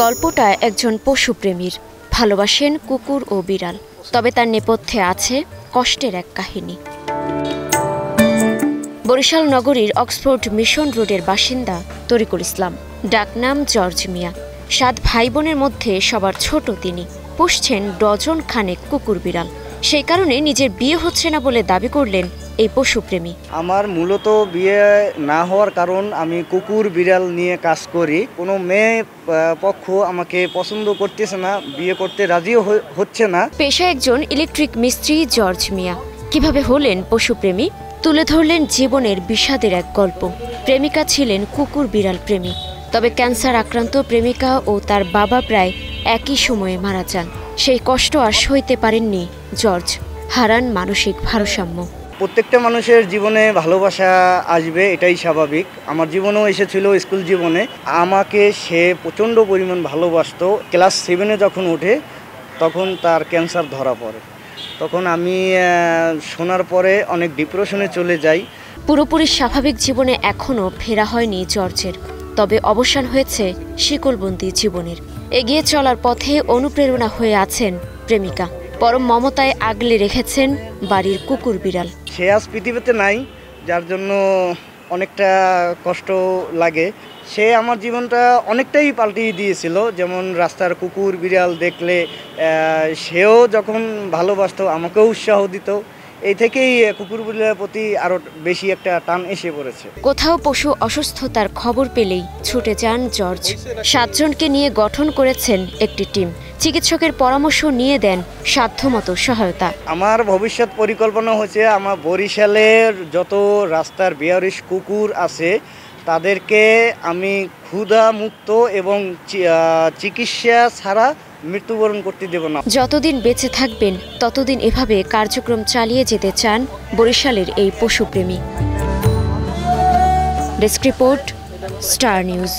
গল্পটা একজন পশুপ্রেমীর, ভালোবাসেন কুকুর ও বিড়াল, তবে তার নেপথ্যে আছে কষ্টের এক কাহিনী। বরিশাল নগরীর অক্সফোর্ড মিশন রোডের বাসিন্দা তরিকুল ইসলাম, ডাকনাম জর্জ মিয়া। 7 ভাই বোনের মধ্যে সবার ছোট তিনি। পুষছেন ডজন খানেক কুকুর বিড়াল। সেই কারণে নিজের বিয়ে হচ্ছে না বলে দাবি করলেন এই পশুপ্রেমী। আমার মূলত বিয়ে না হওয়ার কারণ আমি কুকুর বিড়াল নিয়ে কাজ করি। কোনো মেয়ে পক্ষ আমাকে পছন্দ করতেছে না, বিয়ে করতে রাজিও হচ্ছে না। পেশা একজন ইলেকট্রিক মিস্ত্রি জর্জ মিয়া। কিভাবে হলেন পশুপ্রেমী তুলে ধরলেন জীবনের বিষাদের এক গল্প। প্রেমিকা ছিলেন কুকুর বিড়াল প্রেমী, তবে ক্যান্সার আক্রান্ত প্রেমিকা ও তার বাবা প্রায় একই সময়ে মারা যান। সেই কষ্ট আর সইতে পারেননি জর্জ, হারান মানসিক ভারসাম্য। প্রত্যেকটা মানুষের জীবনে ভালোবাসা আসবে, এটাই স্বাভাবিক। আমার জীবনেও এসেছিল স্কুল জীবনে। আমাকে সে প্রচণ্ড পরিমাণ ভালোবাসতো। ক্লাস 7-এ যখন ওঠে তখন তার ক্যান্সার ধরা পড়ে। তখন আমি শোনার পরে অনেক ডিপ্রেশনে চলে যাই। পুরোপুরি স্বাভাবিক জীবনে এখনও ফেরা হয়নি জর্জের, তবে অবসান হয়েছে শিকলবন্দি জীবনের। এগিয়ে চলার পথে অনুপ্রেরণা হয়ে আছেন প্রেমিকা। পরম মমতায় আগলে রেখেছেন বাড়ির কুকুর বিড়াল। সে আজ পৃথিবীতে নাই, যার জন্য অনেকটা কষ্ট লাগে। সে আমার জীবনটা অনেকটাই পাল্টিয়ে দিয়েছিল। যেমন রাস্তার কুকুর বিড়াল দেখলে সেও যখন ভালোবাসতো আমাকেও উৎসাহ দিত। এই থেকেই কুকুর বিড়ালের প্রতি আরও বেশি একটা টান এসে পড়েছে। কোথাও পশু অসুস্থতার খবর পেলেই ছুটে যান জর্জ। 7 জনকে নিয়ে গঠন করেছেন একটি টিম। চিকিৎসকের পরামর্শ নিয়ে দেন সাধ্যমতো সহায়তা। আমার ভবিষ্যৎ পরিকল্পনা হচ্ছে আমার বরিশালের যত রাস্তার বেয়ারিশ কুকুর আছে তাদেরকে আমি ক্ষুধা মুক্ত এবং চিকিৎসা ছাড়া মৃত্যুবরণ করতে দেব না। যতদিন বেঁচে থাকবেন ততদিন এভাবে কার্যক্রম চালিয়ে যেতে চান বরিশালের এই পশুপ্রেমী। Desk report, star news.